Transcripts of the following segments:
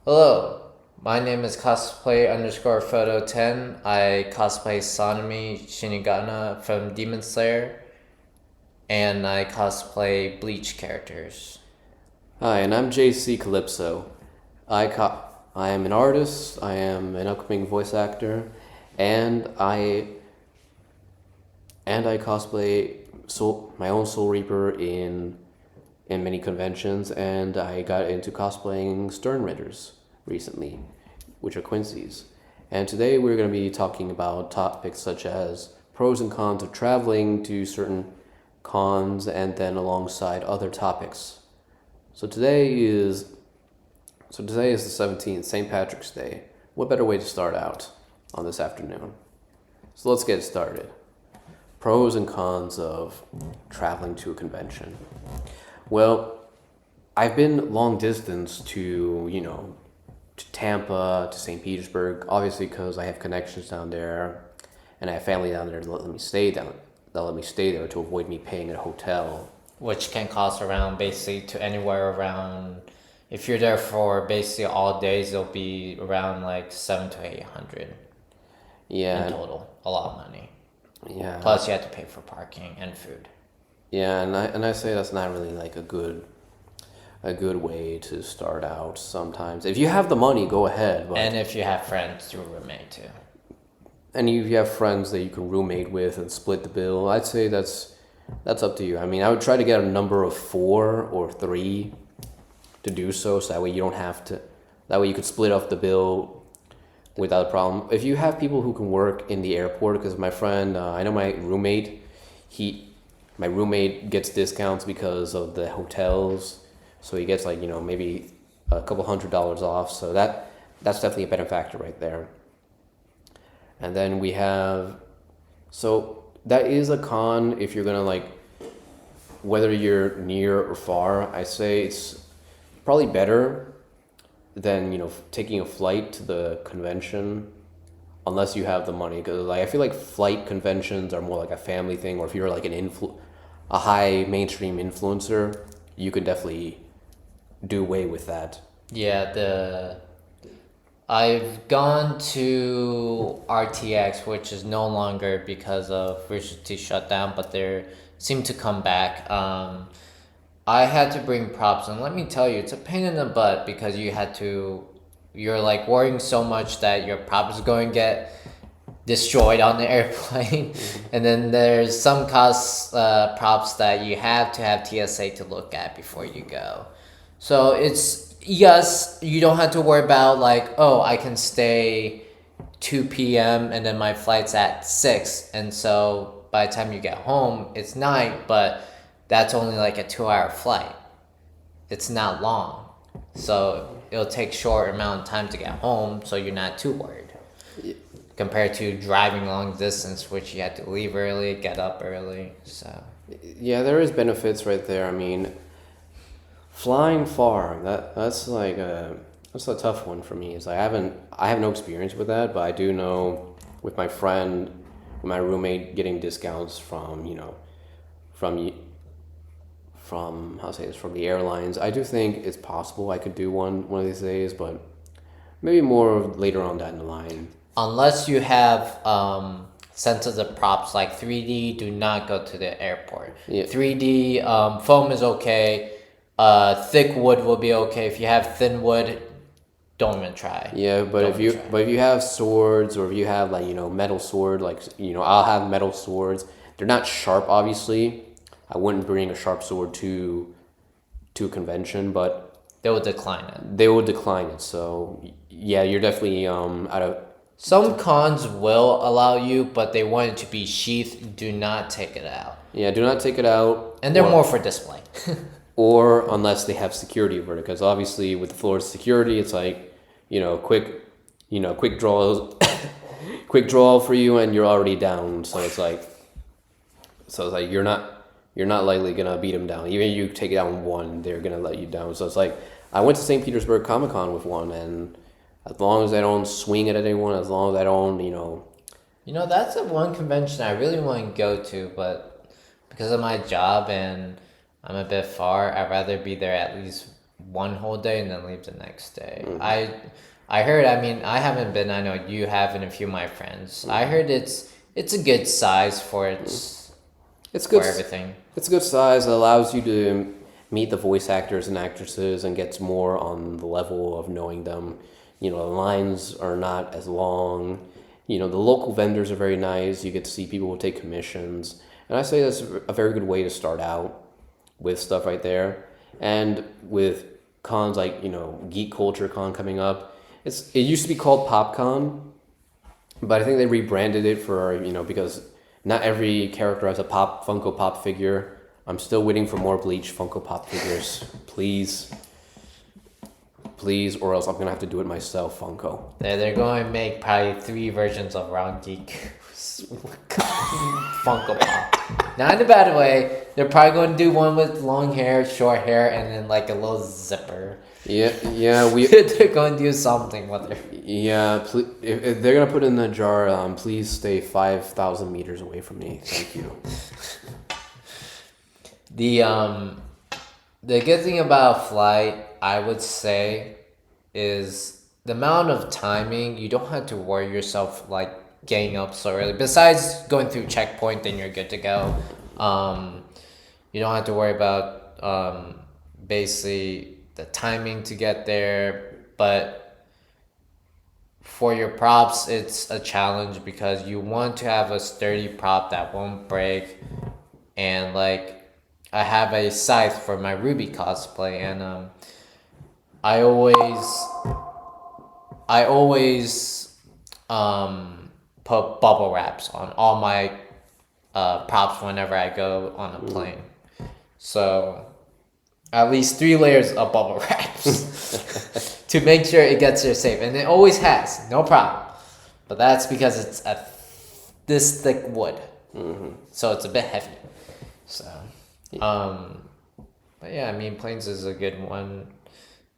Hello, my name is cosplay underscore photo 10. I cosplay Sanemi Shinigana from Demon Slayer, and I cosplay Bleach characters. Hi, and I'm JC Calypso. I co- I am an artist. I am an upcoming voice actor, and I cosplay my own Soul Reaper in many conventions, and I got into cosplaying Stern Ritters recently, which are Quincy's. And today we're going to be talking about topics such as pros and cons of traveling to certain cons, and then alongside other topics. So today is So today is the 17th, St. Patrick's Day. What better way to start out on this afternoon? So let's get started. Pros and cons of traveling to a convention. Well, I've been long distance to Tampa, to St. Petersburg, obviously because I have connections down there and I have family down there that let me stay there to avoid me paying at a hotel. Which can cost around basically to anywhere around. If you're there for basically all days, it'll be around like 700 to 800 in Yeah, total. A lot of money. yeah, Plus, you have to pay for parking and food. yeah, and I say that's not really like a good way to start out sometimes. If you have the money, go ahead, And but if you have friends, through roommate too. and if you have friends that you can roommate with and split the bill, I'd say that's up to you. I mean, I would try to get a number of 4 or 3 to do so that way you don't have to that way you could split up the bill without a problem. If you have people who can work in the airport, because my friend, I know he my roommate gets discounts because of the hotels, so he gets like maybe a couple $100 off. So that's definitely a benefactor right there. And then we have so that is a con if you're gonna like whether you're near or far. I say it's probably better than taking a flight to the convention unless you have the money, because like I feel like flight conventions are more like a family thing, or if you're like a high mainstream influencer, you can definitely do away with that. Yeah, I've gone to RTX, which is no longer because of recently shut down, but they seem to come back. I had to bring props, and let me tell you, it's a pain in the butt because you're like worrying so much that your prop is going to get destroyed on the airplane, and then there's some cost props that you have to have TSA to look at before you go. So it's yes, you don't have to worry about like, oh, I can stay 2 p.m. and then my flight's at 6, and so by the time you get home it's night, but that's only like a 2 hour flight. It's not long, so it'll take short amount of time to get home, so you're not too worried compared to driving long distance, which you had to leave early, get up early. So Yeah, there is benefits right there. I mean, flying far, that's a tough one for me. Is I have no experience with that, but I do know with my friend, with my roommate getting discounts from from from how to say this from the airlines. I do think it's possible I could do one of these days, but maybe more later on down the line. unless you have sensitive props like 3D, do not go to the airport. Yeah, 3D foam is okay. Thick wood will be okay. If you have thin wood, don't even try. yeah, but Don't even try. if you have swords, or if you have like metal sword, like I'll have metal swords. They're not sharp, obviously. I wouldn't bring a sharp sword to a convention, but They will decline it. they will decline it. So yeah, you're definitely out of Some cons will allow you, but they want it to be sheathed. Do not take it out. yeah. Do not take it out, And they're more for display. or unless they have security over it, because obviously with the floor security, it's like quick, quick draws, quick draw for you, and you're already down. So it's like you're not likely gonna beat them down. Even if you take it down one, they're gonna let you down. So it's like I went to St. Petersburg Comic Con with one, and as long as I don't swing it at anyone, as long as I don't, That's the one convention I really want to go to, but because of my job and I'm a bit far, I'd rather be there at least one whole day and then leave the next day. Mm-hmm. I heard. I mean, I haven't been. I know you have, and a few of my friends. I heard it's a good size for It's for good. everything. It's a good size. It allows you to meet the voice actors and actresses and gets more on the level of knowing them. You know, the lines are not as long. You know, the local vendors are very nice. You get to see people who take commissions. And I say that's a very good way to start out with stuff right there. And with cons like, you know, Geek Culture Con coming up, it used to be called PopCon, but I think they rebranded it for, you know, because not every character has a Funko Pop figure. I'm still waiting for more Bleach Funko Pop figures. Please. Please, or else I'm going to have to do it myself, Funko. They're going to make probably 3 versions of Round Geek Funko Pop. Not in a bad way. They're probably going to do one with long hair, short hair, and then like a little zipper. Yeah, They're going to do something with it. Yeah, if they're going to put it in the jar, please stay 5,000 meters away from me. Thank you. The good thing about flight, I would say, is the amount of timing. You don't have to worry yourself like getting up so early. Besides going through checkpoint, then you're good to go. You don't have to worry about basically the timing to get there. But for your props, it's a challenge because you want to have a sturdy prop that won't break. And like, I have a scythe for my Ruby cosplay, and I always put bubble wraps on all my props whenever I go on a plane. So at least 3 layers of bubble wraps to make sure it gets there safe, and it always has, no problem. But that's because it's this thick wood, so it's a bit heavy. So. But yeah, I mean, planes is a good one.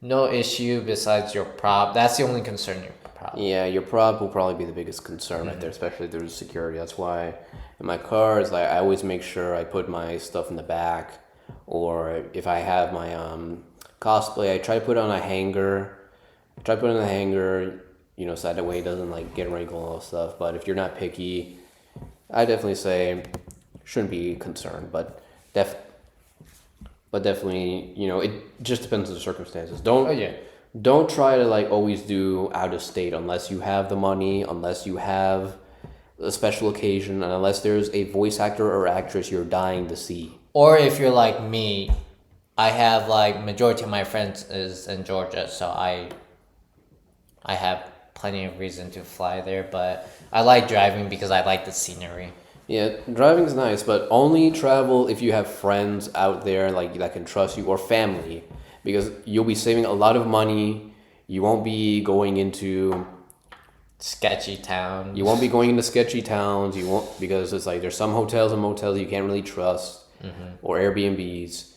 No issue besides your prop. That's the only concern, your prop. Yeah, your prop will probably be the biggest concern right there, especially through security. That's why in my car, it's like I always make sure I put my stuff in the back, or if I have my cosplay, I try to put it on a hanger. You know, so that way it doesn't like get wrinkled and all that stuff. But if you're not picky, I definitely say shouldn't be concerned, but definitely, you know, it just depends on the circumstances. Don't try to like always do out of state unless you have the money, unless you have a special occasion, and unless there's a voice actor or actress you're dying to see. Or if you're like me, I have like majority of my friends is in Georgia, so I have plenty of reason to fly there, but I like driving because I like the scenery. Yeah, driving's nice, but only travel if you have friends out there like that can trust you, or family, because you'll be saving a lot of money. You won't be going into sketchy towns. You won't be going into sketchy towns. You won't, because it's like there's some hotels and motels you can't really trust, or Airbnbs.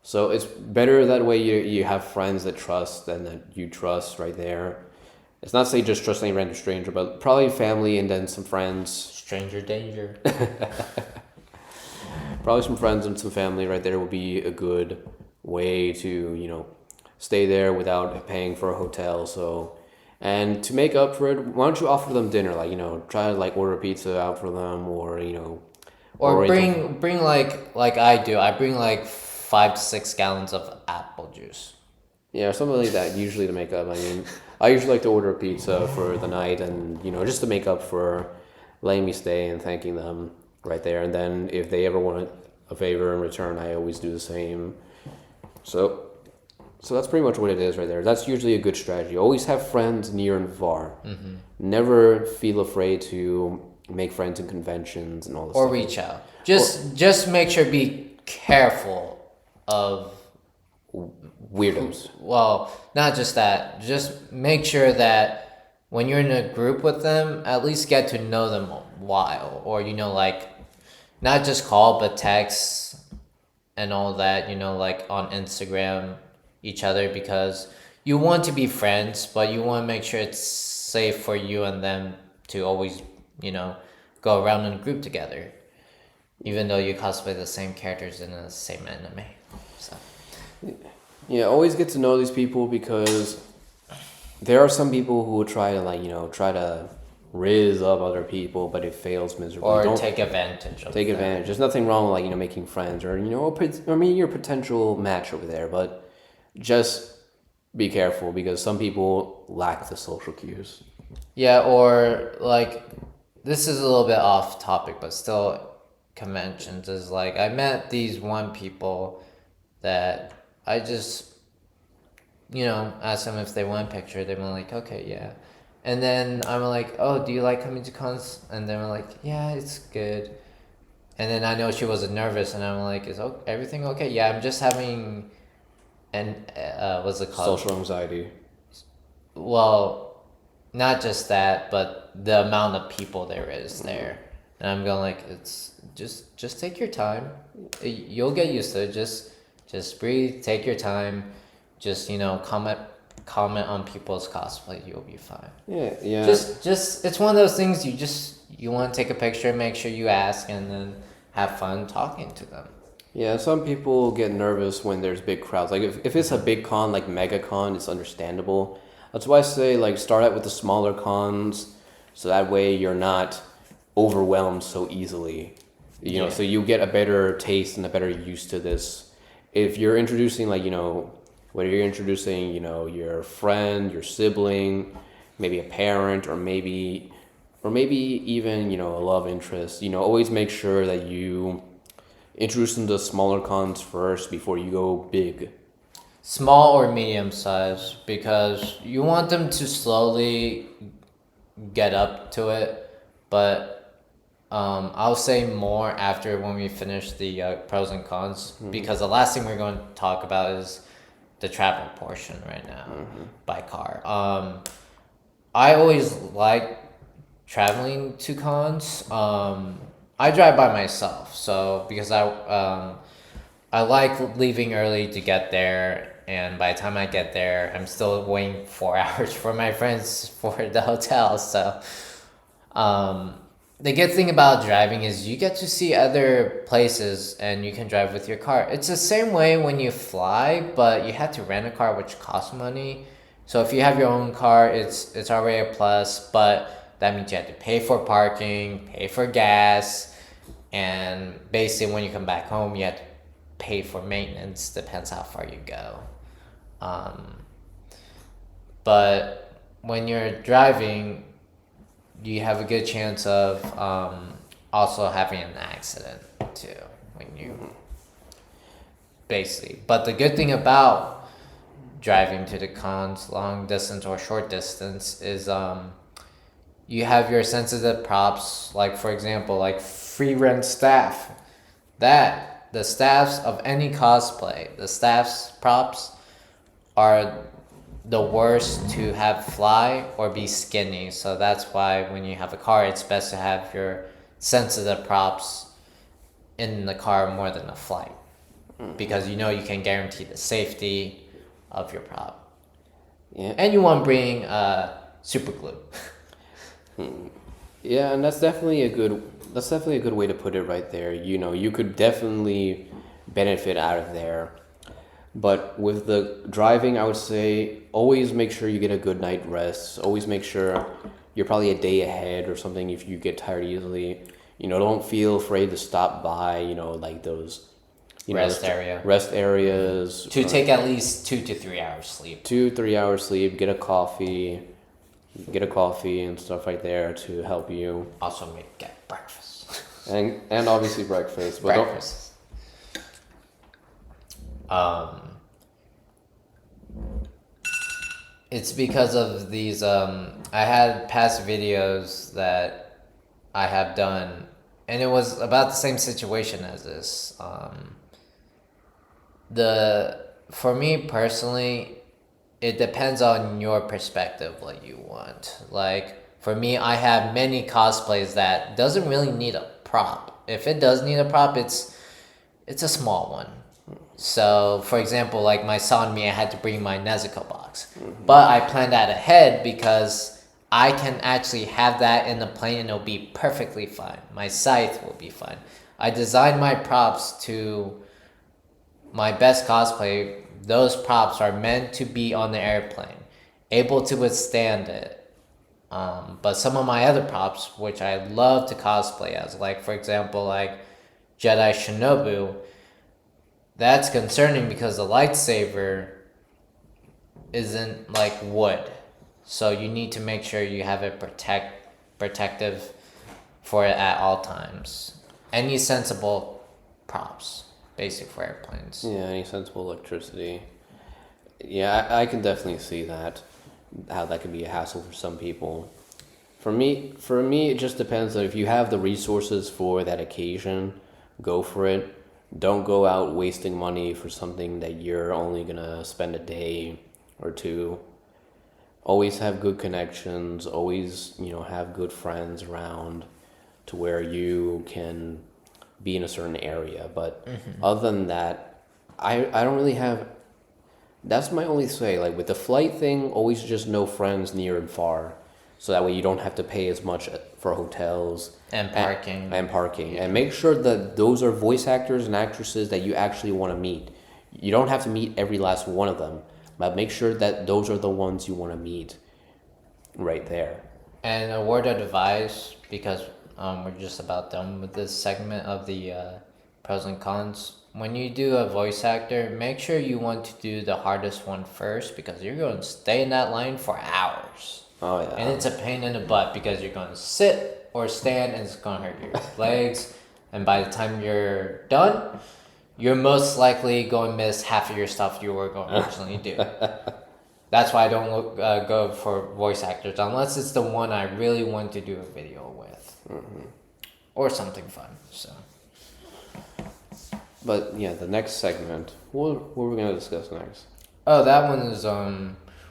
So it's better that way you have friends that trust and that you trust right there. It's not say just trust any random stranger, but probably family and then some friends. Stranger danger. Probably some friends and some family right there will be a good way to, you know, stay there without paying for a hotel. So, and to make up for it, why don't you offer them dinner? Like, you know, try to like order pizza out for them, or you know, or bring like I do. I bring like 5 to 6 gallons of apple juice. Yeah, something like that. Usually to make up. I mean, I usually like to order a pizza for the night, and you know, just to make up for letting me stay and thanking them right there. And then if they ever want a favor in return, I always do the same. So that's pretty much what it is right there. That's usually a good strategy. Always have friends near and far. Never feel afraid to make friends in conventions and all this or stuff. Reach out. Just make sure, be careful of weirdos. Well, not just that. Just make sure that when you're in a group with them, at least get to know them a while. Or, you know, like, not just call, but text and all that, you know, like on Instagram each other, because you want to be friends, but you want to make sure it's safe for you and them to always, you know, go around in a group together, even though you cosplay the same characters in the same anime. So Yeah, always get to know these people because there are some people who will try to like, try to riz up other people, but it fails miserably. Or Don't take advantage of take them. advantage. There's nothing wrong with like, making friends or, or meeting your potential match over there, but just be careful because some people lack the social cues. Yeah, or like this is a little bit off topic, but still conventions is like I met these one people that I just asked them if they want a picture. They were like, okay, yeah. And then I'm like, oh, do you like coming to cons? And they were like, yeah, it's good. And then I know she was nervous, and I'm like, is everything okay? Yeah, I'm just having what's it called? Social anxiety. Well, not just that, but the amount of people there is there. And I'm going like, it's just take your time. You'll get used to it. Just breathe, take your time. Just comment on people's cosplay. You'll be fine. Yeah, yeah. Just it's one of those things you want to take a picture, make sure you ask, and then have fun talking to them. Yeah, some people get nervous when there's big crowds. Like if it's a big con like MegaCon, it's understandable. That's why I say like start out with the smaller cons, so that way you're not overwhelmed so easily. Yeah. So you get a better taste and a better use to this. If you're introducing like whether you're introducing your friend, your sibling, maybe a parent, or maybe even a love interest. Always make sure that you introduce them to smaller cons first before you go big. Small or medium size, because you want them to slowly get up to it, but I'll say more after when we finish the pros and cons, because the last thing we're going to talk about is the travel portion right now by car. I always like traveling to cons. I drive by myself, so because I like leaving early to get there, and by the time I get there, I'm still waiting 4 hours for my friends for the hotel. So, the good thing about driving is you get to see other places and you can drive with your car. It's the same way when you fly, but you have to rent a car, which costs money. So if you have your own car, it's already a plus, but that means you have to pay for parking, pay for gas, and basically when you come back home, you have to pay for maintenance. Depends how far you go. But when you're driving, you have a good chance of also having an accident too when you basically. But the good thing about driving to the cons, long distance or short distance, is you have your sensitive props. Like for example, like free rent staff. That the staffs of any cosplay, the staff's props are the worst to have fly or be skinny. So that's why when you have a car, it's best to have your sensitive props in the car more than a flight, because you can guarantee the safety of your prop. Yeah. And you want to bring super glue. Yeah, and that's definitely a good way to put it right there. You could definitely benefit out of there. But with the driving, I would say always make sure you get a good night rest. Always make sure you're probably a day ahead or something if you get tired easily. Don't feel afraid to stop by, like those Rest areas. To take at least 2 to 3 hours sleep. 2-3 hours sleep, get a coffee and stuff right there to help you. Also get breakfast. and obviously breakfast. But breakfast. It's because of these I had past videos that I have done, and it was about the same situation as this. For me personally, it depends on your perspective what you want. Like for me, I have many cosplays that doesn't really need a prop. If it does need a prop, it's a small one. So, for example, like my Sanmi, I had to bring my Nezuko box. But I planned that ahead because I can actually have that in the plane and it'll be perfectly fine. My scythe will be fine. I designed my props to my best cosplay Those props are meant to be on the airplane, able to withstand it. But some of my other props, which I love to cosplay as, like for example, like Jedi Shinobu, that's concerning because the lightsaber isn't like wood, so you need to make sure you have it protective for it at all times. Any sensible props, basic for airplanes. Yeah, any sensible electricity. Yeah, I can definitely see that, how that could be a hassle for some people. For me, it just depends on if you have the resources for that occasion, go for it. Don't go out wasting money for something that you're only gonna spend a day or two. Always have good connections, always, have good friends around to where you can be in a certain area. But other than that, I don't really have, that's my only say. Like with the flight thing, always just know friends near and far. So that way you don't have to pay as much for hotels And parking. and parking. And make sure that those are voice actors and actresses that you actually want to meet. You don't have to meet every last one of them, but make sure that those are the ones you want to meet right there. And a word of advice, because we're just about done with this segment of the pros and cons. When you do a voice actor, make sure you want to do the hardest one first, because you're going to stay in that line for hours. Oh yeah. And it's a pain in the butt because you're going to sit or stand and it's going to hurt your legs. And by the time you're done, you're most likely going to miss half of your stuff you were going to originally do. That's why I don't go for voice actors unless it's the one I really want to do a video with. Or something fun. So. But yeah, the next segment, what are we going to discuss next? Oh, that one is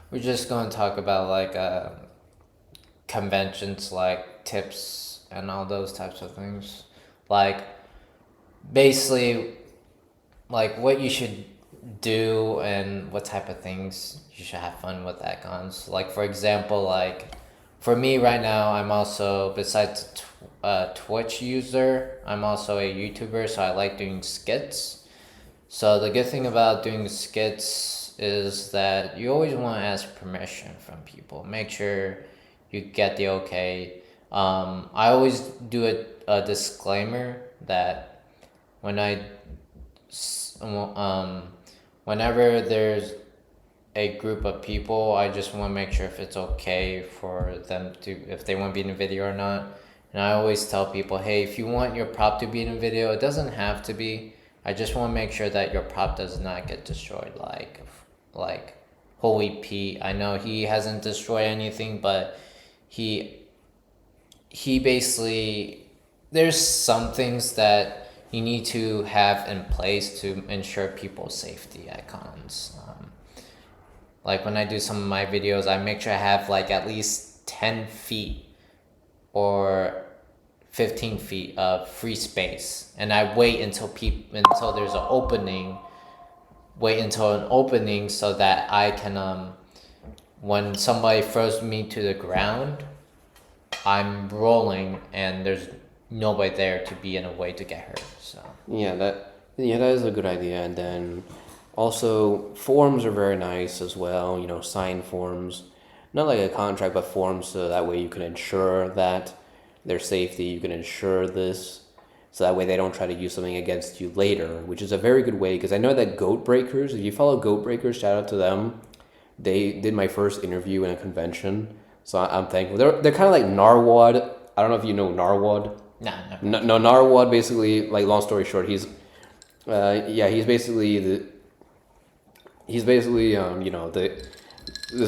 we're just going to talk about like conventions, like tips and all those types of things. Like basically like what you should do and what type of things you should have fun with at cons. Like for example, like for me right now, I'm also, besides a Twitch user, I'm also a YouTuber, so I like doing skits. So the good thing about doing skits is that you always want to ask permission from people. Make sure you get the okay. I always do a disclaimer that when whenever there's a group of people, I just want to make sure if it's okay for them to, if they want to be in a video or not. And I always tell people, hey, if you want your prop to be in a video, it doesn't have to be. I just want to make sure that your prop does not get destroyed. Like Holy Pete, I know he hasn't destroyed anything, but he basically, there's some things that you need to have in place to ensure people's safety at cons. Like when I do some of my videos, I make sure I have like at least 10 feet or 15 feet of free space, and I wait until there's an opening. Wait until an opening so that I can when somebody throws me to the ground, I'm rolling and there's nobody there to be in a way to get hurt. So that is a good idea. And then also forms are very nice as well. Sign forms, not like a contract, but forms, so that way you can ensure that their safety. You can ensure this, so that way they don't try to use something against you later, which is a very good way. Because I know that Goat Breakers, if you follow Goat Breakers, shout out to them. They did my first interview in a convention, so I'm thankful. They're kind of like Narwhal. I don't know if you know Narwhal. No, Narwhal basically, like, long story short, he's basically this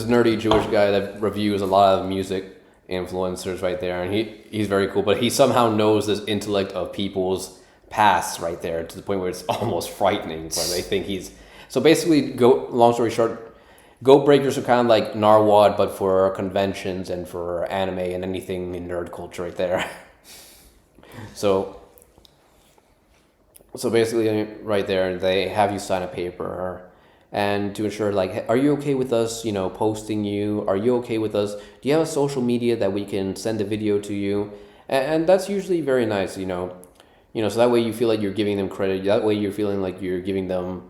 nerdy Jewish guy that reviews a lot of music influencers right there, and he's very cool, but he somehow knows this intellect of people's pasts right there to the point where it's almost frightening, where they think he's, so basically, long story short, Goat Breakers are kind of like Narwhal, but for conventions and for anime and anything in nerd culture right there. So basically right there, they have you sign a paper and to ensure, like, are you okay with us, posting you? Are you okay with us? Do you have a social media that we can send a video to you? And that's usually very nice, so that way you feel like you're giving them credit. That way you're feeling like you're giving them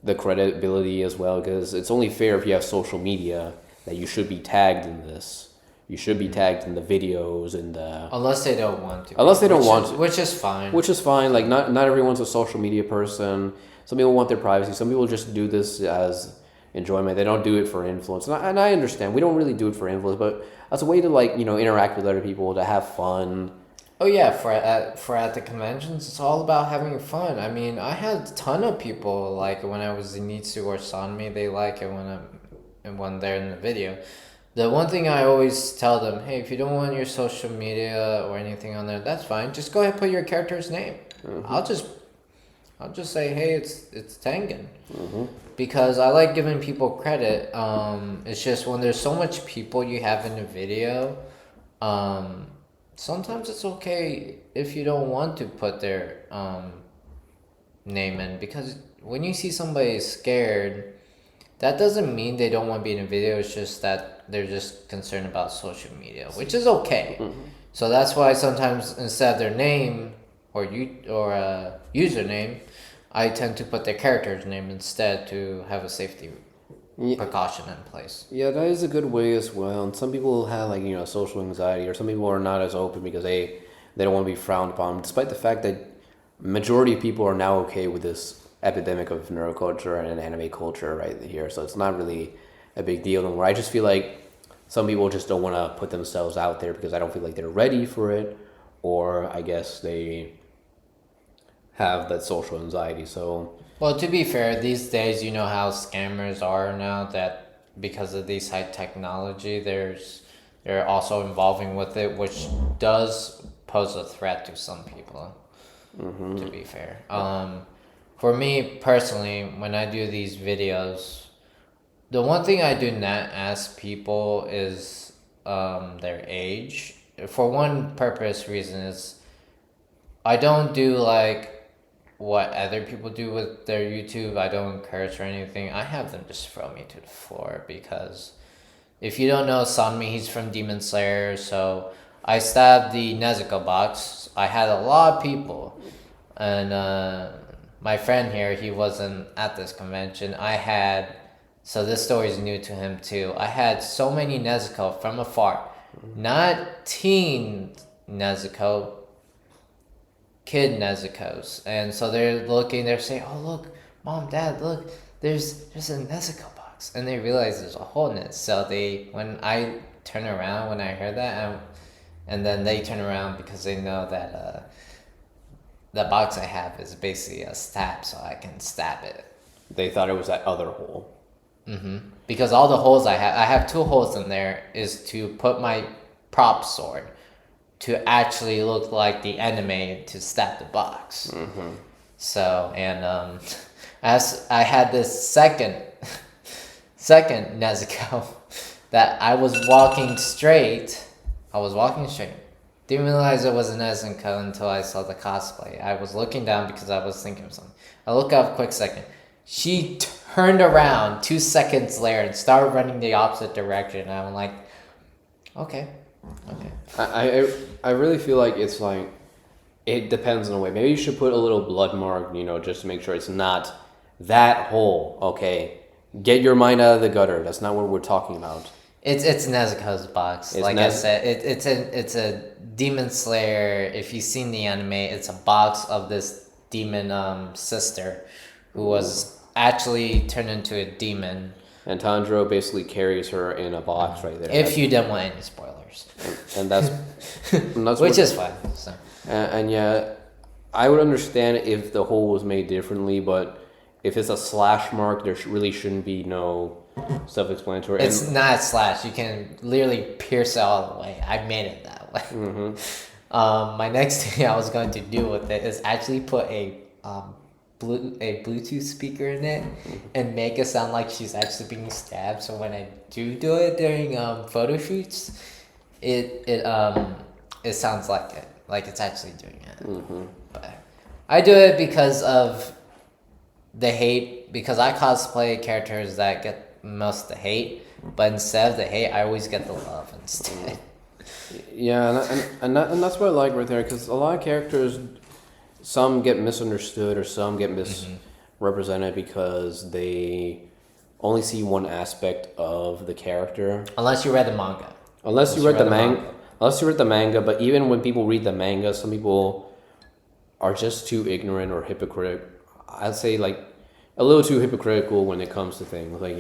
the credibility as well, because it's only fair if you have social media that you should be tagged in this. You should be tagged in the videos and the Unless they don't want to. Unless they don't want to. Which is fine. Which is fine. Like not everyone's a social media person. Some people want their privacy. Some people just do this as enjoyment. They don't do it for influence. And I understand. We don't really do it for influence, but as a way to like, interact with other people, to have fun. Oh yeah, for at the conventions, it's all about having fun. I mean, I had a ton of people like when I was in Nitsu or Sanmi, they like it when they're in the video. The one thing I always tell them, hey, if you don't want your social media or anything on there, that's fine. Just go ahead and put your character's name. Mm-hmm. I'll just say, hey, it's Tengen. Mm-hmm. Because I like giving people credit. It's just when there's so much people you have in a video, sometimes it's okay if you don't want to put their name in, because when you see somebody scared, that doesn't mean they don't want to be in a video. It's just that they're just concerned about social media, which is okay. Mm-hmm. So that's why sometimes instead of their name or username, I tend to put their character's name instead to have a safety precaution in place. Yeah, that is a good way as well. And some people have social anxiety, or some people are not as open because they don't want to be frowned upon, despite the fact that majority of people are now okay with this epidemic of neuroculture and anime culture right here. So it's not really a big deal anymore. I just feel like some people just don't want to put themselves out there because I don't feel like they're ready for it, or I guess they have that social anxiety. So, well, to be fair, these days you know how scammers are now, that because of these high technology, they're also involving with it, which does pose a threat to some people. Mm-hmm. To be fair, for me personally, when I do these videos, the one thing I do not ask people is their age. For one reason is I don't do like what other people do with their YouTube. I don't encourage or anything. I have them just throw me to the floor, because if you don't know Sanmi, he's from Demon Slayer, so I stabbed the Nezuko box. I had a lot of people, and my friend here, he wasn't at this convention. So this story is new to him too. I had so many Nezuko from afar, not teen Nezuko, kid Nezukos, and so they're saying, "Oh look, mom, dad, look, there's a Nezuko box," and they realize there's a hole in it. So when I turn around, when I heard that, and then they turn around because they know that the box I have is basically a stab, so I can stab it. They thought it was that other hole. Mm-hmm. Because all the holes I have 2 holes in there, is to put my prop sword to actually look like the anime to stab the box. Mm-hmm. So, and as I had this second Nezuko that I was walking straight. Didn't realize it was a Nezuko until I saw the cosplay. I was looking down because I was thinking of something. I look up a quick second. She turned around 2 seconds later and started running the opposite direction. And I'm like, okay. I really feel like it's like, it depends on the way. Maybe you should put a little blood mark, just to make sure it's not that hole. Okay, get your mind out of the gutter. That's not what we're talking about. It's Nezuko's box. I said, it's a Demon Slayer. If you've seen the anime, it's a box of this demon sister who was actually turned into a demon. And Tanjiro basically carries her in a box right there. If you didn't want any spoilers. And that's which is fine. So. And yeah, I would understand if the hole was made differently, but if it's a slash mark, there really shouldn't be no self-explanatory. It's not a slash. You can literally pierce it all the way. I made it that way. Mm-hmm. My next thing I was going to do with it is actually put a Bluetooth speaker in it and make it sound like she's actually being stabbed. So when I do it during photo shoots, it sounds like it, like it's actually doing it. Mm-hmm. But I do it because of the hate, because I cosplay characters that get most of the hate, but instead of the hate, I always get the love instead. Yeah, and that's what I like right there, because a lot of characters, some get misunderstood or some get represented because they only see one aspect of the character. Unless you read the manga. Unless you read the manga. Unless you read the manga, but even when people read the manga, some people are just too ignorant or hypocritical. I'd say like a little too hypocritical when it comes to things. Like,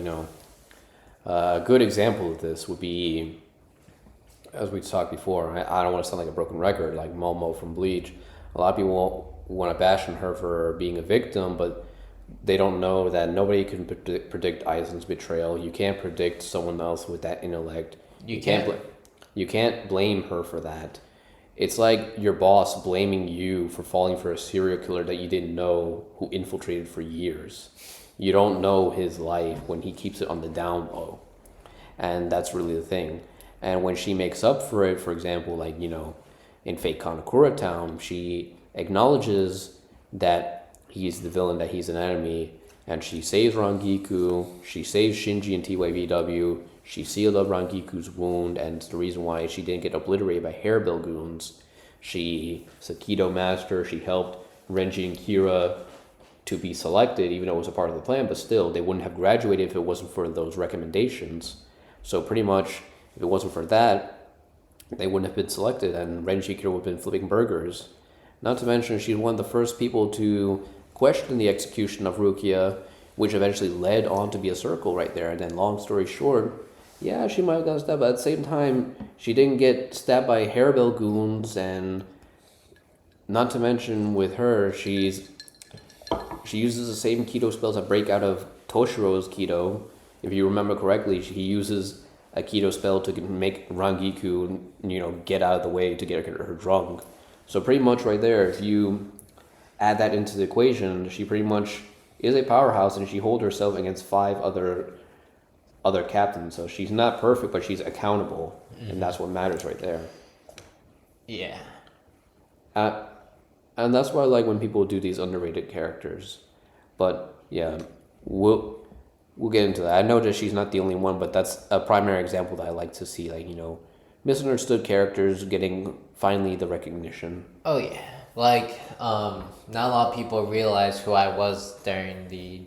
a good example of this would be, as we talked before, I don't want to sound like a broken record, like Momo from Bleach. A lot of people want to bash on her for being a victim, but they don't know that nobody can predict Aizen's betrayal. You can't predict someone else with that intellect. You can't blame her for that. It's like your boss blaming you for falling for a serial killer that you didn't know who infiltrated for years. You don't know his life when he keeps it on the down low. And that's really the thing. And when she makes up for it, for example, like, in Fate Kanakura Town, she acknowledges that he's the villain, that he's an enemy, and she saves Rangiku, she saves Shinji and TYVW, she sealed up Rangiku's wound, and it's the reason why she didn't get obliterated by Hairbill goons. She's a Kido master, she helped Renji and Kira to be selected, even though it was a part of the plan, but still, they wouldn't have graduated if it wasn't for those recommendations. So pretty much, if it wasn't for that, they wouldn't have been selected, and Renji Kira would have been flipping burgers. Not to mention, she's one of the first people to question the execution of Rukia, which eventually led on to be a circle right there. And then, long story short, yeah, she might have gotten stabbed, but at the same time, she didn't get stabbed by Hairbill goons, and not to mention with her, she uses the same Kido spells that break out of Toshiro's Kido. If you remember correctly, he uses a Kido spell to make Rangiku, get out of the way to get her drunk. So pretty much right there, if you add that into the equation, she pretty much is a powerhouse, and she holds herself against 5 other captains. So she's not perfect, but she's accountable, and that's what matters right there. Yeah. And that's why I like when people do these underrated characters. But yeah, we'll get into that. I know that she's not the only one, but that's a primary example that I like to see. Like, misunderstood characters getting finally the recognition. Oh yeah. Like, not a lot of people realize who I was during the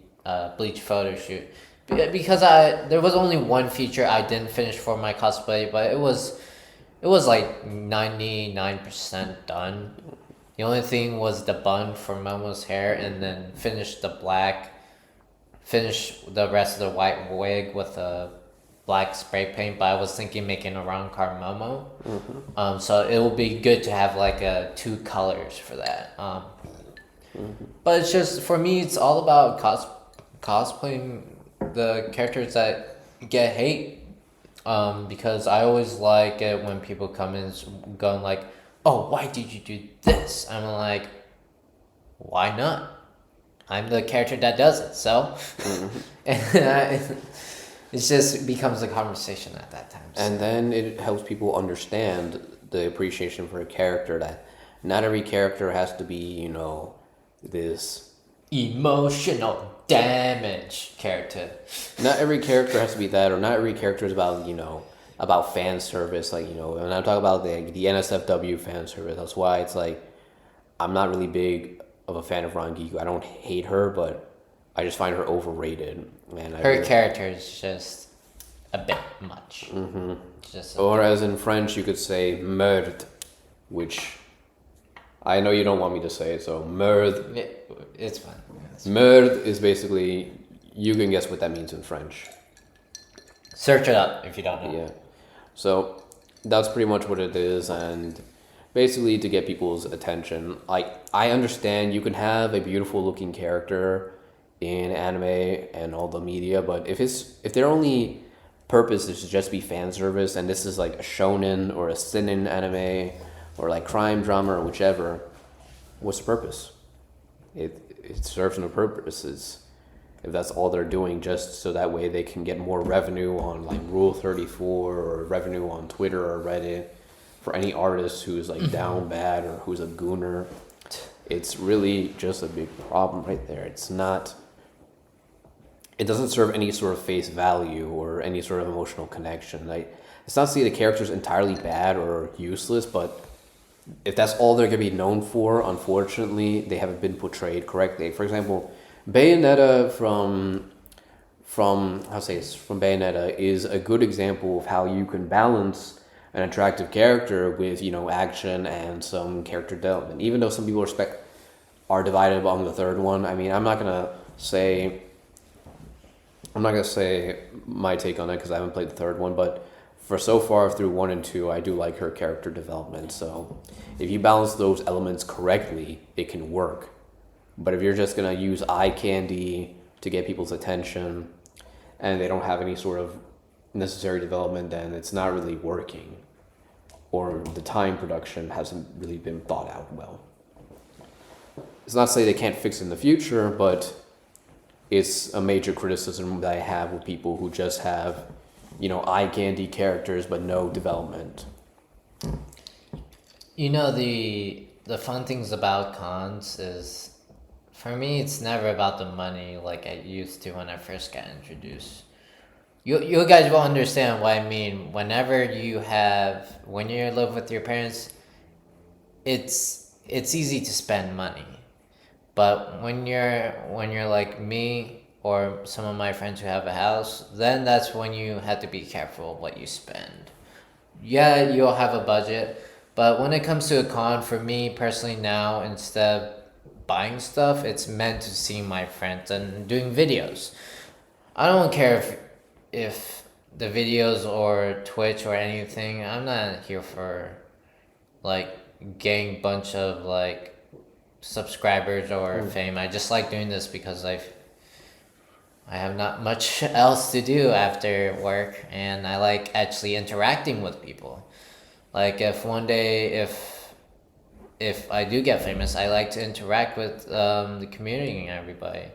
Bleach photo shoot. Because there was only one feature I didn't finish for my cosplay, but it was like 99% done. The only thing was the bun for Momo's hair, and then finish the rest of the white wig with a black spray paint. But I was thinking making a round car Momo. Mm-hmm. So it will be good to have like 2 colors for that. But it's just, for me, it's all about cosplaying the characters that get hate. Because I always like it when people come in going like, oh, why did you do this? I'm like, why not? I'm the character that does it, so. And it just becomes a conversation at that time. So. And then it helps people understand the appreciation for a character, that not every character has to be, this emotional damage character. Not every character has to be that, or not every character is about, about fan service, like, and I'm talking about the NSFW fan service. That's why it's like, I'm not really big of a fan of Rangiku. I don't hate her, but I just find her overrated. And her character is just a bit much. Mm-hmm. Or as in French, you could say merde, which I know you don't want me to say it, so merde. It's fine. Merde is basically, you can guess what that means in French. Search it up if you don't know. Yeah. So that's pretty much what it is, and basically to get people's attention. I understand you can have a beautiful looking character in anime and all the media, but if their only purpose is to just be fan service, and this is like a shonen or a seinen anime or like crime drama or whichever, what's the purpose? It serves no purposes. If that's all they're doing, just so that way they can get more revenue on like Rule 34 or revenue on Twitter or Reddit for any artist who's like down bad or who's a gooner, it's really just a big problem right there. It doesn't serve any sort of face value or any sort of emotional connection. It's not to say the character's entirely bad or useless, but if that's all they're going to be known for, unfortunately, they haven't been portrayed correctly. For example, Bayonetta from how to say this from Bayonetta is a good example of how you can balance an attractive character with action and some character development. Even though some people are divided among the third one. I mean, I'm not gonna say my take on it because I haven't played the third one, but for so far through 1 and 2, I do like her character development. So if you balance those elements correctly, it can work. But if you're just gonna use eye candy to get people's attention, and they don't have any sort of necessary development, then it's not really working, or the time production hasn't really been thought out well. It's not to say they can't fix it in the future, but it's a major criticism that I have with people who just have, eye candy characters but no development. The fun things about cons is, for me, it's never about the money like I used to when I first got introduced. You guys will understand what I mean. When you live with your parents, it's easy to spend money. But when you're like me or some of my friends who have a house, then that's when you have to be careful of what you spend. Yeah, you'll have a budget, but when it comes to a con, for me personally now, instead of buying stuff, it's meant to see my friends and doing videos. I don't care if the videos or Twitch or anything. I'm not here for like getting bunch of like subscribers or fame. I just like doing this because I have not much else to do after work, and I like actually interacting with people. Like if one day if I do get famous, I like to interact with the community and everybody.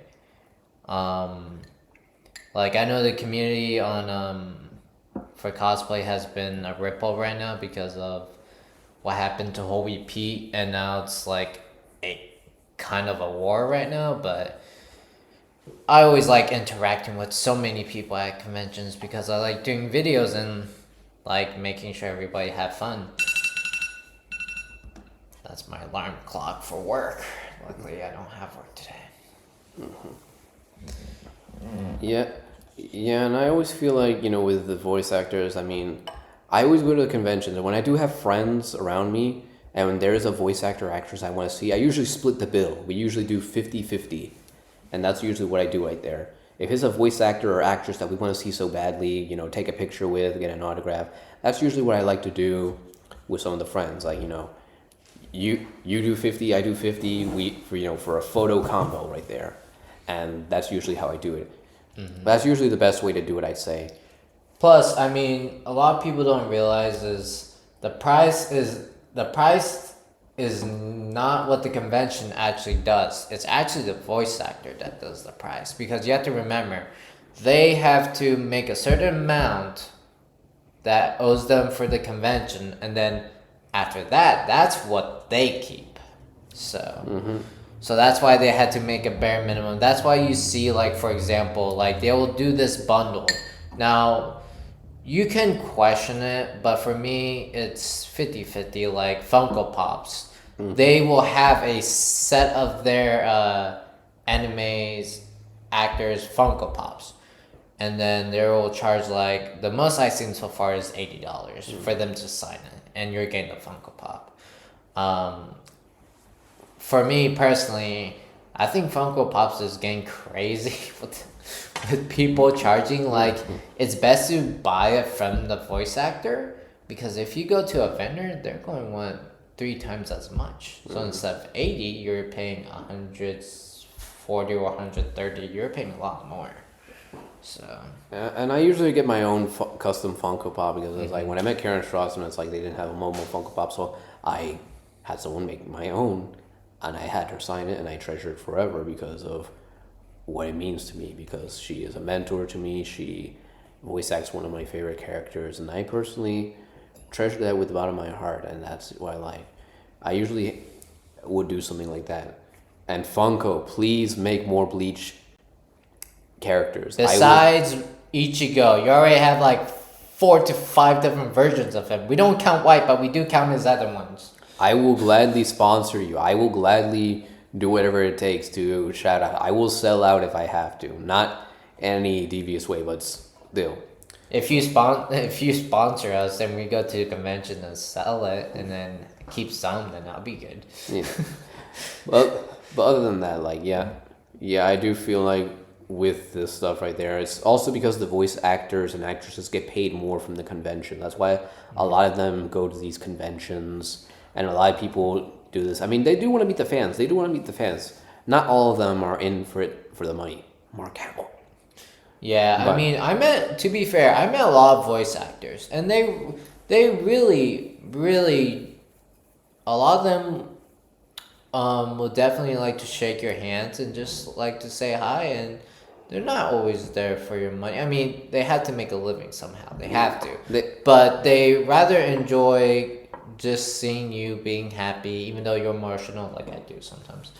Um, like I know the community on for cosplay has been a ripple right now because of what happened to Holy Pete, and now it's like a kind of a war right now. But I always like interacting with so many people at conventions because I like doing videos and like making sure everybody have fun. That's my alarm clock for work. Luckily, I don't have work today. Yeah, yeah, and I always feel like, with the voice actors, I mean, I always go to the conventions, and when I do have friends around me, and when there's a voice actor or actress I want to see, I usually split the bill. We usually do 50-50, and that's usually what I do right there. If it's a voice actor or actress that we want to see so badly, take a picture with, get an autograph, that's usually what I like to do with some of the friends. Like, you do 50, I do 50, for a photo combo right there. And that's usually how I do it. Mm-hmm. That's usually the best way to do it, I'd say. Plus, I mean, a lot of people don't realize is the price is not what the convention actually does. It's actually the voice actor that does the price, because you have to remember they have to make a certain amount that owes them for the convention, and then after that, that's what they keep. So that's why they had to make a bare minimum. That's why you see, like, for example, like they will do this bundle. Now, you can question it, but for me, it's 50-50, like Funko Pops. They will have a set of their animes, actors, Funko Pops. And then they will charge, like, the most I've seen so far is $80 for them to sign it. And you're getting the Funko Pop. For me personally, I think Funko Pops is getting crazy with people charging. Like, it's best to buy it from the voice actor, because if you go to a vendor, they're going to want 3 times as much. So instead of 80, you're paying 140 or 130. You're paying a lot more. So. And I usually get my own custom Funko Pop because it's like when I met Karen Strassman, it's like they didn't have a Momo Funko Pop, so I had someone make my own. And I had her sign it, and I treasure it forever because of what it means to me, because she is a mentor to me. She voice acts one of my favorite characters, and I personally treasure that with the bottom of my heart, and that's what I like. I usually would do something like that. And Funko, please make more Bleach characters. Besides Ichigo, you already have like 4 to 5 different versions of him. We don't count White, but we do count his other ones. I will gladly sponsor you. I will gladly do whatever it takes to shout out. I will sell out if I have to, not any devious way, but still. If you sponsor us, then we go to the convention and sell it, and then keep some, then that'll be good. Yeah. But other than that, like I do feel like with this stuff right there, it's also because the voice actors and actresses get paid more from the convention. That's why a lot of them go to these conventions, and a lot of people do this. I mean, they do want to meet the fans. They do want to meet the fans. Not all of them are in for it for the money. Mark Hamill. Yeah, But- I mean, to be fair, I met a lot of voice actors, and they really, a lot of them will definitely like to shake your hands and just like to say hi, and they're not always there for your money. I mean, they have to make a living somehow. They have to. But they rather enjoy just seeing you being happy, even though you're emotional, like I do sometimes.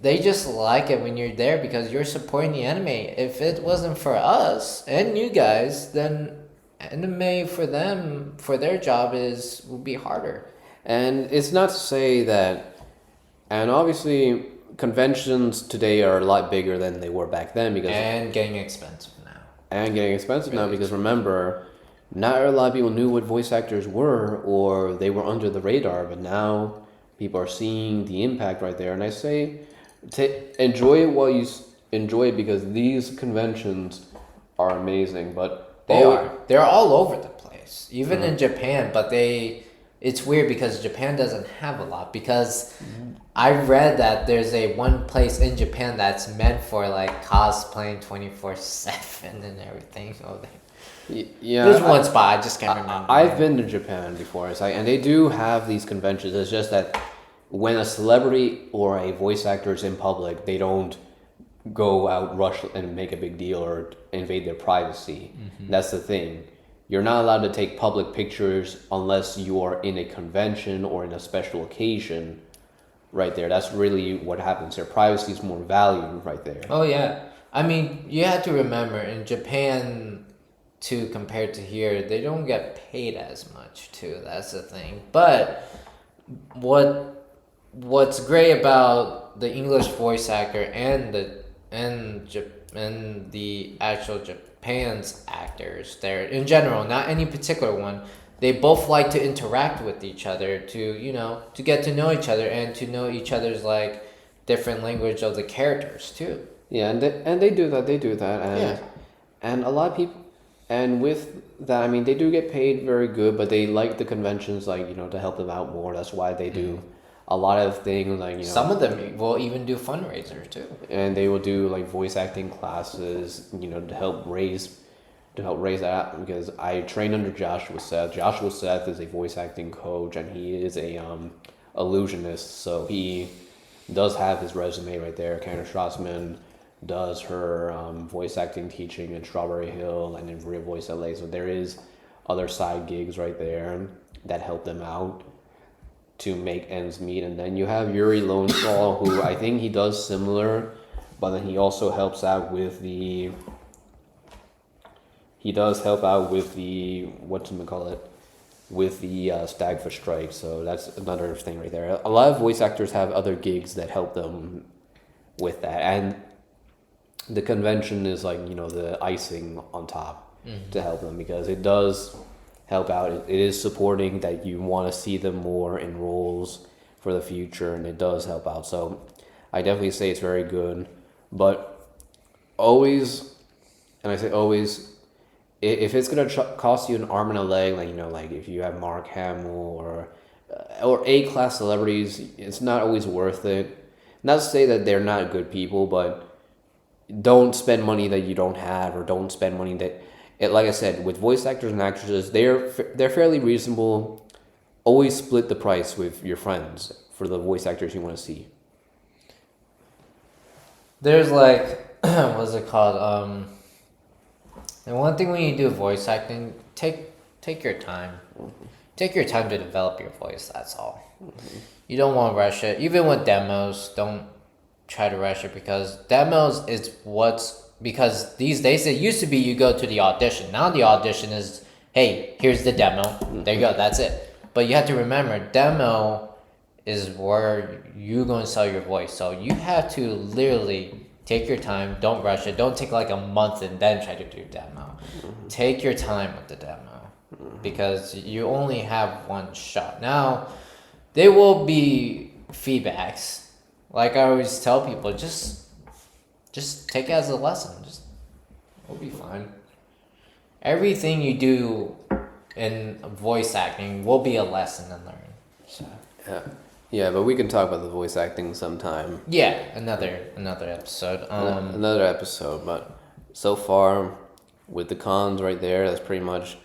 They just like it when you're there because you're supporting the anime. If it wasn't for us and you guys, then anime for them, for their job would be harder. And it's not to say that, and obviously conventions today are a lot bigger than they were back then because And getting expensive now. and getting expensive now Really because remember, not a lot of people knew what voice actors were or they were under the radar, but now people are seeing the impact right there. And I say, enjoy it while you enjoy it because these conventions are amazing. But They're all over the place, even in Japan. But it's weird because Japan doesn't have a lot. Because I read that there's one place in Japan that's meant for like cosplaying 24/7 and everything. Yeah, There's one spot I just can't remember. I've been to Japan before, and they do have these conventions. It's just that when a celebrity or a voice actor is in public, they don't go out rush and make a big deal or invade their privacy. That's the thing. You're not allowed to take public pictures unless you are in a convention or in a special occasion. Right there, that's really what happens. Their privacy is more valued right there. Oh yeah, I mean you have to remember in Japan, too, compared to here, they don't get paid as much too. That's the thing. But what's great about the English voice actor and the actual Japan's actors there in general, not any particular one, they both like to interact with each other to get to know each other and to know each other's like different language of the characters too. Yeah, and they do that. They do that, and Yeah. and a lot of people, and with that, I mean, they do get paid very good, but they like the conventions, like to help them out more. That's why they do a lot of things, like Some of them will even do fundraisers too. and they will do like voice acting classes, to help raise that because I trained under Joshua Seth. Joshua Seth is a voice acting coach and he is a illusionist, so he does have his resume right there. Karen Strassman does her voice acting teaching in Strawberry Hill and in Real Voice LA, so there is other side gigs right there that help them out to make ends meet. And then you have Yuri Lowenthal, who I think he does similar, but then he also helps out with the whatchamacallit, with the Stagfa strike. So that's another thing right there. A lot of voice actors have other gigs that help them with that, and the convention is like the icing on top to help them because it does help out. It is supporting that you want to see them more in roles for the future, and it does help out. So I definitely say it's very good, but always, and I say always, if it's gonna cost you an arm and a leg, like if you have Mark Hamill or A-class celebrities, it's not always worth it. Not to say that they're not good people, but don't spend money that you don't have, or don't spend money that. Like I said, with voice actors and actresses, they're fairly reasonable. Always split the price with your friends for the voice actors you want to see. There's like, what's it called? And one thing when you do voice acting, take your time. Take your time to develop your voice. That's all. You don't want to rush it. Even with demos, don't try to rush it because demos is because these days it used to be you go to the audition. Now the audition is, hey, here's the demo. There you go. That's it. But you have to remember, demo is where you're going to sell your voice. So you have to literally take your time. Don't rush it. Don't take like a month and then try to do demo. Take your time with the demo because you only have one shot. Now, there will be feedbacks. Like I always tell people, just take it as a lesson. Just it'll be fine. Everything you do in voice acting will be a lesson to learn. So Yeah. Yeah, but we can talk about the voice acting sometime. yeah, another episode. Another episode, but so far with the cons right there, that's pretty much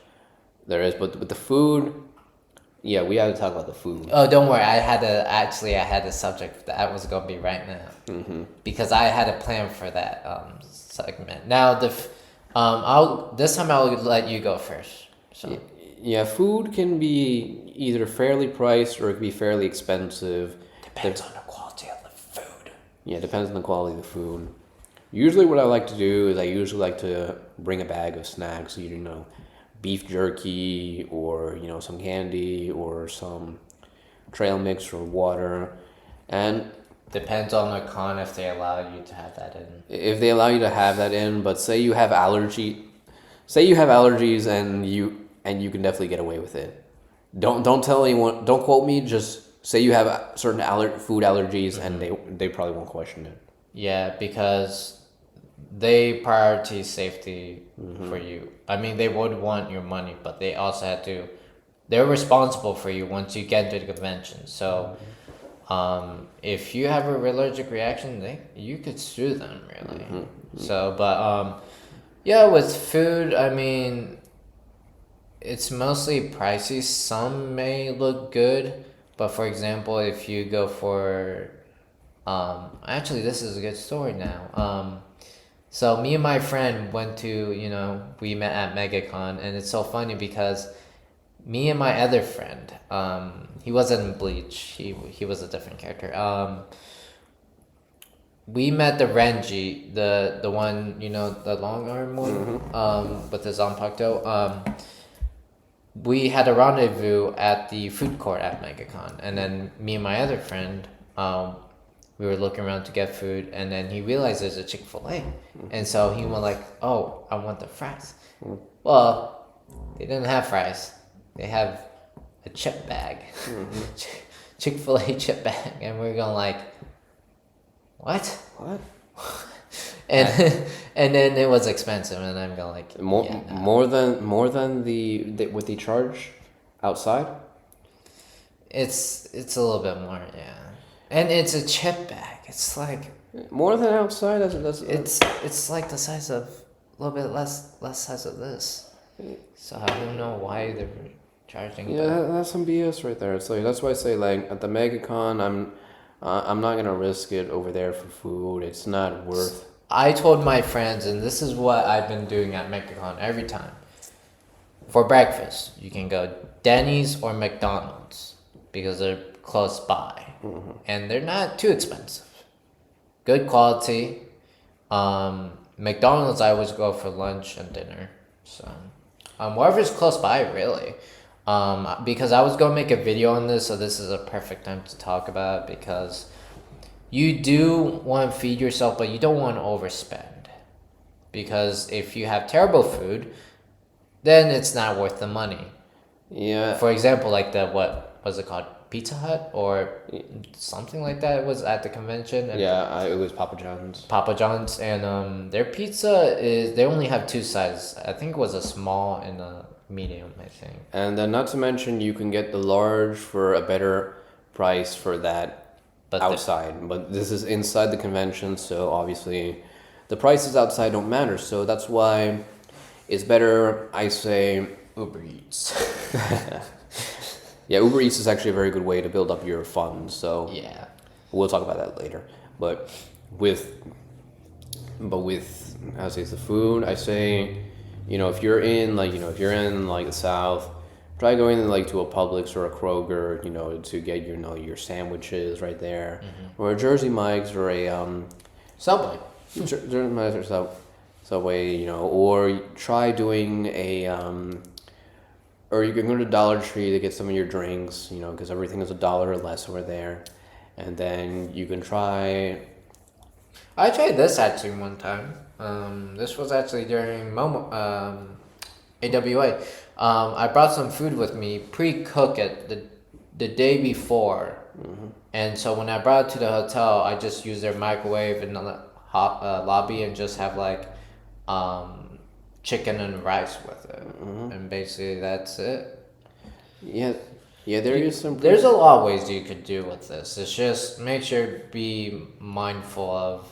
there is. But with the food, yeah, we have to talk about the food. Oh, don't worry. I had a subject that was gonna be right now because I had a plan for that segment. Now this time I'll let you go first. So Yeah, food can be either fairly priced or it can be fairly expensive. depends on the quality of the food. Yeah, depends on the quality of the food. Usually what I like to do is I usually like to bring a bag of snacks, you know, beef jerky or, you know, some candy or some trail mix or water. And Depends on the con if they allow you to have that in. if they allow you to have that in, but say you have allergies and you can definitely get away with it. Don't tell anyone, don't quote me, just say you have certain food allergies and they probably won't question it. Yeah, because they prioritize safety for you. I mean, they would want your money, but they also had to. They're responsible for you once you get into the convention. So, if you have a allergic reaction, you could sue them really. So, but yeah, with food, I mean, it's mostly pricey. Some may look good, but for example, if you go for actually, this is a good story now. So me and my friend went to, we met at MegaCon, and it's so funny because me and my other friend, he wasn't in Bleach, he was a different character. We met the Renji, the one, the long arm one, with the Zanpakuto. We had a rendezvous at the food court at MegaCon, and then me and my other friend, we were looking around to get food, and then he realized there's a Chick-fil-A. And so he went like, oh, I want the fries. Well, they didn't have fries. They have a chip bag. Chick-fil-A chip bag. And we're going like, what? What? And and then it was expensive, and I'm going like, more than the what they charge outside? It's a little bit more, yeah. And it's a chip bag. It's like more than outside. It's like the size of a little bit less size of this. So I don't know why they're charging. Yeah, that's some BS right there. So that's why I say like at the MegaCon, I'm not gonna risk it over there for food. It's not worth. I told my friends, and this is what I've been doing at MegaCon every time. For breakfast, you can go Denny's or McDonald's because they're close by, and they're not too expensive. Good quality. McDonald's, I always go for lunch and dinner. So, wherever's close by, really. Because I was gonna make a video on this, so this is a perfect time to talk about it because you do want to feed yourself, but you don't want to overspend. Because if you have terrible food, then it's not worth the money. Yeah. For example, like what was it called? Pizza Hut or something like that. It was at the convention. And it was Papa John's. Papa John's, and their pizza they only have two sizes. I think it was a small and a medium, I think. And then not to mention you can get the large for a better price for that outside. But this is inside the convention, so obviously the prices outside don't matter. So that's why it's better, I say, Uber Eats. Yeah, Uber Eats is actually a very good way to build up your funds. So yeah, we'll talk about that later. But with how to say the food, I say, if you're in the South, try going to a Publix or a Kroger, to get your sandwiches right there, or a Jersey Mike's or a Subway. Jersey Mike's or Subway, or try doing or you can go to Dollar Tree to get some of your drinks, you know, because everything is $1 or less over there. And then you can try. I tried this actually one time. This was actually during AWA. I brought some food with me, pre-cook it the day before, and so when I brought it to the hotel, I just used their microwave in the lobby and just have like chicken and rice with it, and basically that's it. Yeah, yeah, there is some. There's a lot of ways you could do with this. It's just make sure be mindful of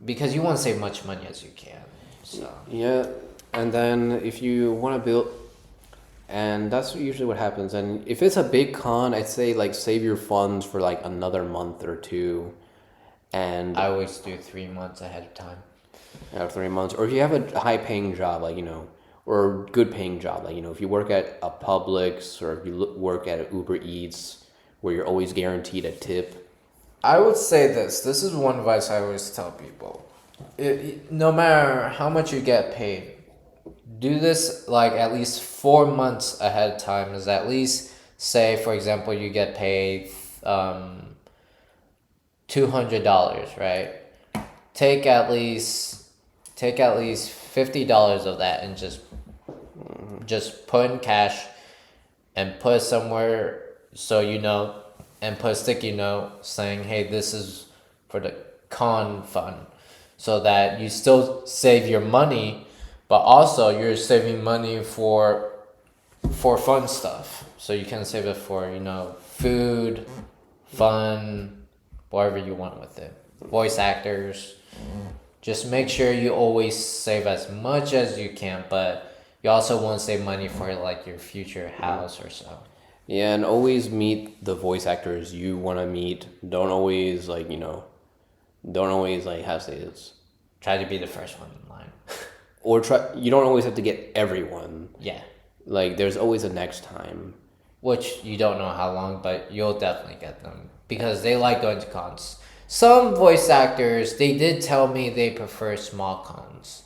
because you want to save much money as you can. So Yeah, and then if you want to build, and that's usually what happens. And if it's a big con, I'd say like save your funds for like another month or two, and I always do 3 months ahead of time. 3 months. Or if you have a high paying job, like, you know, or good paying job, like, you know, if you work at a Publix or if you work at Uber Eats, where you're always guaranteed a tip. I would say this. This is one advice I always tell people. No matter how much you get paid, do this like at least 4 months ahead of time. Is at least say, for example, you get paid $200, right? Take at least $50 of that and just put in cash and put it somewhere so you know, and put a sticky note saying, hey, this is for the con fund, so that you still save your money, but also you're saving money for fun stuff. So you can save it for, you know, food, fun, whatever you want with it. Voice actors. Just make sure you always save as much as you can, but you also want to save money for like your future house or so. Yeah, and always meet the voice actors you want to meet. Don't always like, you know, don't always like, how to say this, Try to be the first one in line. or try. You don't always have to get everyone. Yeah. Like, there's always a next time. Which you don't know how long, but you'll definitely get them because they like going to cons. Some voice actors, they did tell me they prefer small cons.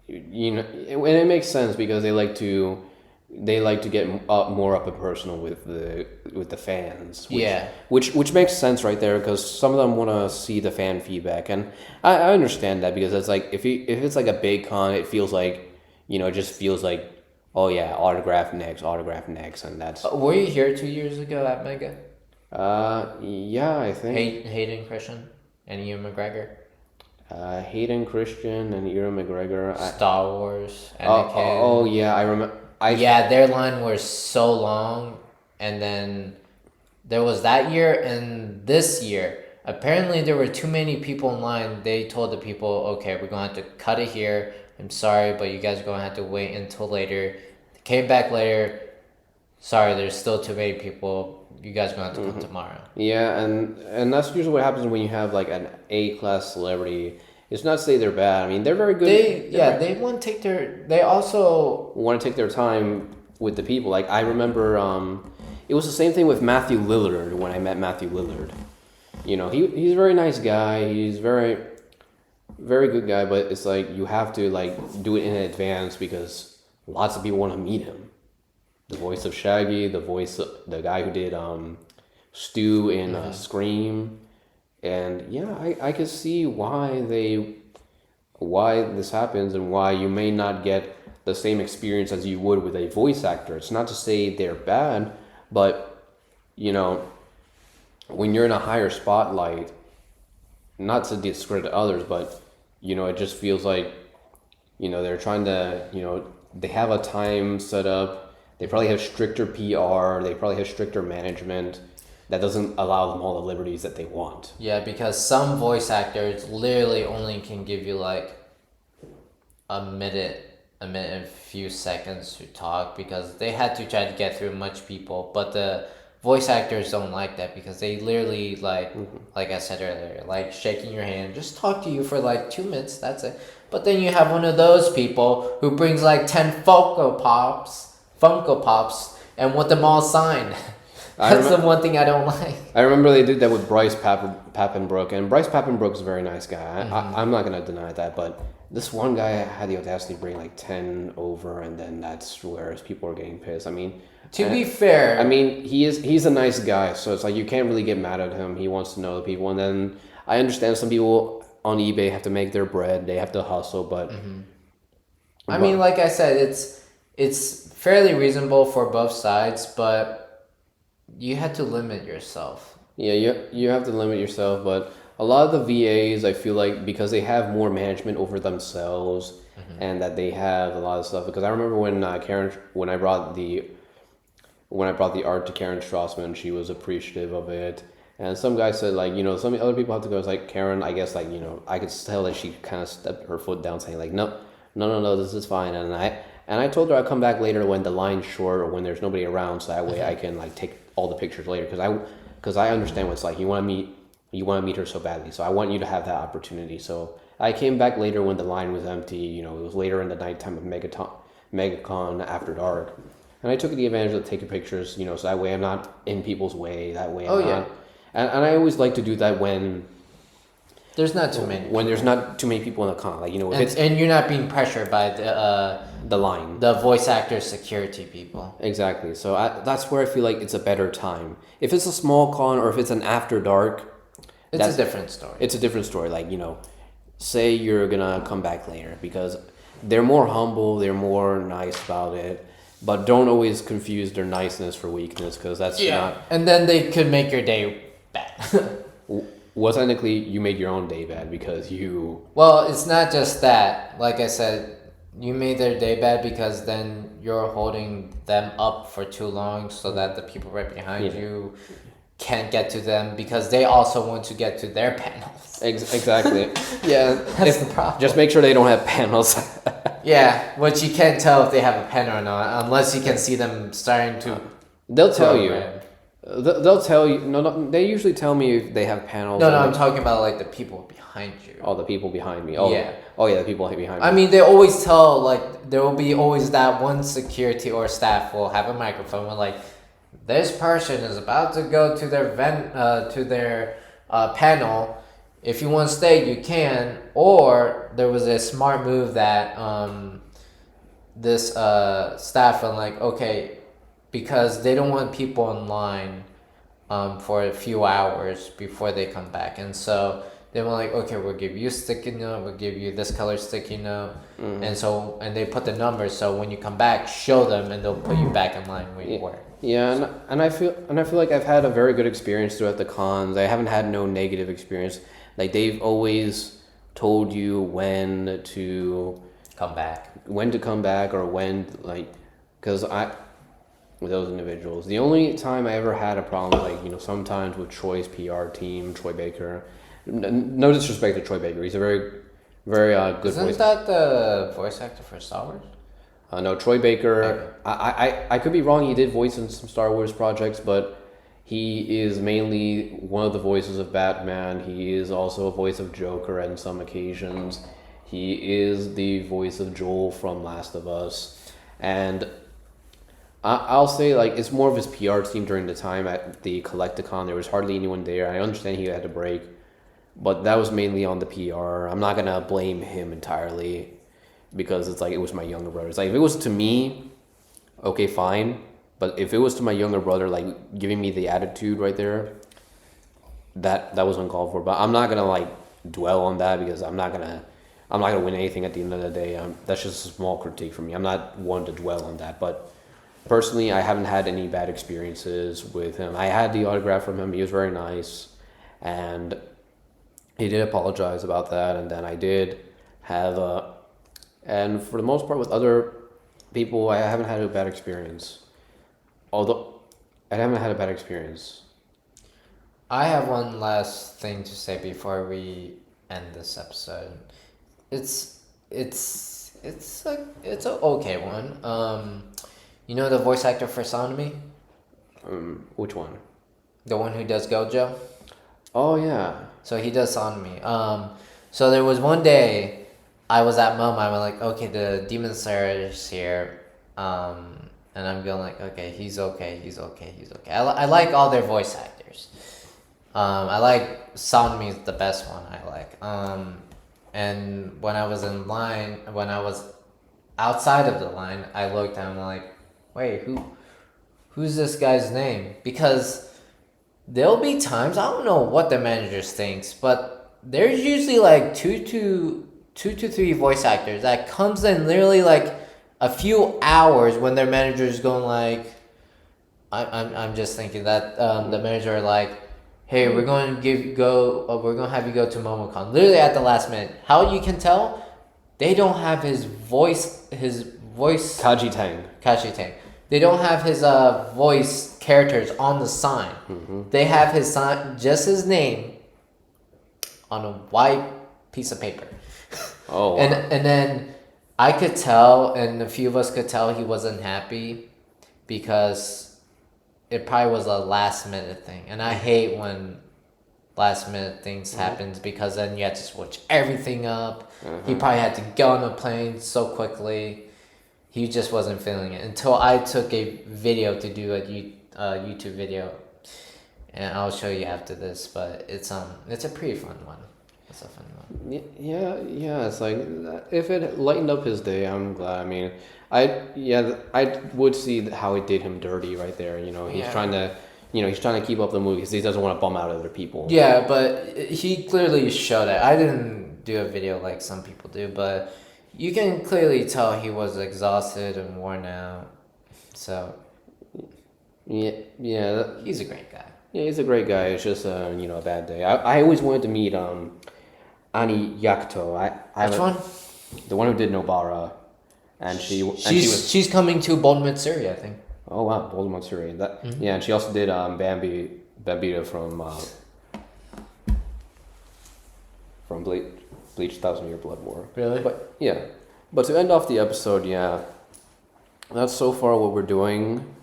You know, and it makes sense because they like to get more up and personal with the fans. Yeah. Which makes sense right there, because some of them want to see the fan feedback, and I understand that, because it's like if it's like a big con, it feels like, you know, it just feels like, oh yeah, autograph next, and that's. Were you here 2 years ago at Mega? Yeah, I think. Hayden Christian and Ian McGregor. Hayden Christian and Ewan McGregor. Star Wars. Oh yeah, I remember. Yeah, their line was so long, and then there was that year and this year. Apparently, there were too many people in line. They told the people, "Okay, we're gonna have to cut it here. I'm sorry, but you guys are gonna have to wait until later." They came back later. Sorry, there's still too many people. You guys are gonna have to come tomorrow. Yeah, and that's usually what happens when you have like an A-class celebrity. It's not to say they're bad. I mean, they're very good. They want to take their. They also want to take their time with the people. Like, I remember, it was the same thing with Matthew Lillard when I met Matthew Lillard. You know, he's a very nice guy. He's very, very good guy. But it's like you have to like do it in advance because lots of people want to meet him. The voice of Shaggy, the guy who did Stu in Scream. And yeah, I could see why this happens, and why you may not get the same experience as you would with a voice actor. It's not to say they're bad, but, you know, when you're in a higher spotlight, not to discredit others, but, you know, it just feels like, you know, they're trying to, you know, they have a time set up. They probably have stricter PR. They probably have stricter management that doesn't allow them all the liberties that they want. Yeah, because some voice actors literally only can give you like a minute and a few seconds to talk because they had to try to get through much people. But the voice actors don't like that because they literally like I said earlier, like shaking your hand, just talk to you for like 2 minutes, that's it. But then you have one of those people who brings like 10 Funko Pops and want them all signed. That's the one thing I don't like. I remember they did that with Bryce Papenbrook, and Bryce Papenbrook is a very nice guy. I'm not gonna deny that, but this one guy had the audacity to bring like 10 over, and then that's where people are getting pissed. I mean, To be fair, I mean, he's a nice guy, so it's like you can't really get mad at him. He wants to know the people, and then I understand some people on eBay have to make their bread, they have to hustle, but I mean, like I said, it's fairly reasonable for both sides, but you had to limit yourself. yeah, you have to limit yourself. But a lot of the VAs, I feel like because they have more management over themselves, and that they have a lot of stuff. Because I remember when when I brought the art to Karen Strassman, she was appreciative of it. And some guy said, like, some other people have to go. It's like, Karen, I guess, like, I could tell that she kind of stepped her foot down, saying, like, no, this is fine. And I told her I'd come back later when the line's short or when there's nobody around, so that way I can, like, take all the pictures later. Because I understand what it's like. You want to meet her so badly, so I want you to have that opportunity. So I came back later when the line was empty. It was later in the nighttime of MegaCon after dark. And I took the advantage of taking pictures, so that way I'm not in people's way. That way I'm not. And I always like to do that when there's not too many. When there's not too many people in the con, like and you're not being pressured by the line, the voice actor security people. Exactly. So that's where I feel like it's a better time. If it's a small con or if it's an after dark, it's a different story. It's a different story. Like say you're gonna come back later because they're more humble, they're more nice about it. But don't always confuse their niceness for weakness, because that's not. And then they could make your day bad. Well, technically, you made your own day bad because you. Well, it's not just that. Like I said, you made their day bad because then you're holding them up for too long, so that the people right behind you can't get to them because they also want to get to their panels. Exactly. Yeah, that's the problem. Just make sure they don't have panels. Yeah, which you can't tell if they have a pen or not unless you can see them starting to. They'll tell you. They'll tell you. No, they usually tell me if they have panels. No, I'm talking about like the people behind you. Oh, the people behind me. Oh, yeah. Oh, yeah, the people behind me. I mean, they always tell, like, there will be always that one security or staff will have a microphone with, like, this person is about to go to their panel. If you want to stay, you can. Or there was a smart move that this staff went like, okay, because they don't want people in line for a few hours before they come back. And so they were like, okay, we'll give you a sticky note, we'll give you this color sticky note. And they put the numbers, so when you come back, show them and they'll put you back in line where you were. Yeah, and I feel like I've had a very good experience throughout the cons. I haven't had no negative experience. Like, they've always told you when to come back, or when, like, because with those individuals, the only time I ever had a problem, like, sometimes with Troy's PR team, Troy Baker. No disrespect to Troy Baker, he's a very, very good. Isn't that the voice actor for Star Wars? No, Troy Baker. Okay. I could be wrong. He did voice in some Star Wars projects, but he is mainly one of the voices of Batman. He is also a voice of Joker on some occasions. He is the voice of Joel from Last of Us. And I'll say, like, it's more of his PR team during the time at the Collecticon. There was hardly anyone there. I understand he had a break, but that was mainly on the PR. I'm not going to blame him entirely because it's like it was my younger brother. It's like if it was to me, okay, fine. But if it was to my younger brother, like, giving me the attitude right there, that was uncalled for. But I'm not gonna, like, dwell on that because I'm not gonna win anything at the end of the day. That's just a small critique for me. I'm not one to dwell on that. But personally, I haven't had any bad experiences with him. I had the autograph from him. He was very nice, and he did apologize about that. And then I did have and for the most part with other people, I haven't had a bad experience. Although, I haven't had a bad experience. I have one last thing to say before we end this episode. It's an okay one. The voice actor for Sonomy? Which one? The one who does Gojo? Oh, yeah. So he does Sonomy. So there was one day I was at MoMA. I was like, okay, the Demon Slayer is here. and I'm going like, okay, he's okay, he's okay, he's okay. I like all their voice actors. I like Sanmi is the best one. I like. And when I was in line, when I was outside of the line, I looked and I'm like, wait, who's this guy's name? Because there'll be times I don't know what the manager thinks, but there's usually like two to three voice actors that comes in literally like a few hours when their manager is going like, I'm just thinking that the manager like, hey, we're going to we're going to have you go to MomoCon literally at the last minute. How you can tell, they don't have his voice Kaji Tang. They don't have his voice characters on the sign. They have his sign, just his name, on a white piece of paper. Oh. Wow. And then I could tell, and a few of us could tell he wasn't happy because it probably was a last minute thing, and I hate when last minute things happens because then you have to switch everything up. He probably had to go on a plane so quickly. He just wasn't feeling it until I took a video to do a YouTube video, and I'll show you after this. But it's a pretty fun one. It's a fun one. Yeah. It's like if it lightened up his day, I'm glad. I mean, I would see how it did him dirty right there. You know, he's trying to keep up the movie because he doesn't want to bum out other people. Yeah, but he clearly showed it. I didn't do a video like some people do, but you can clearly tell he was exhausted and worn out. So yeah, he's a great guy. Yeah, he's a great guy. It's just a bad day. I always wanted to meet Ani Yakuto. Which one? The one who did Nobara, and she's coming to Bold Mitsuri, I think. Oh wow, Bold Matsuri. Yeah, and she also did Bambita from Bleach 1,000-Year Blood War. Really? But to end off the episode, that's so far what we're doing.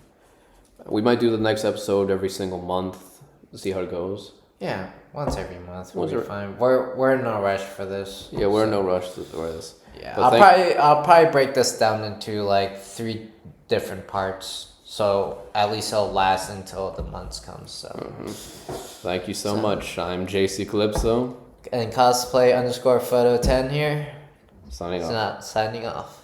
We might do the next episode every single month. See how it goes. Yeah, once every month we'll be fine. We're in no rush for this. Yeah, we're in no rush for this. Yeah, I'll probably break this down into like 3 different parts, so at least it'll last until the months comes. So, Thank you so much. I'm JC Calypso and cosplay _photo 10 here. signing off. Signing off.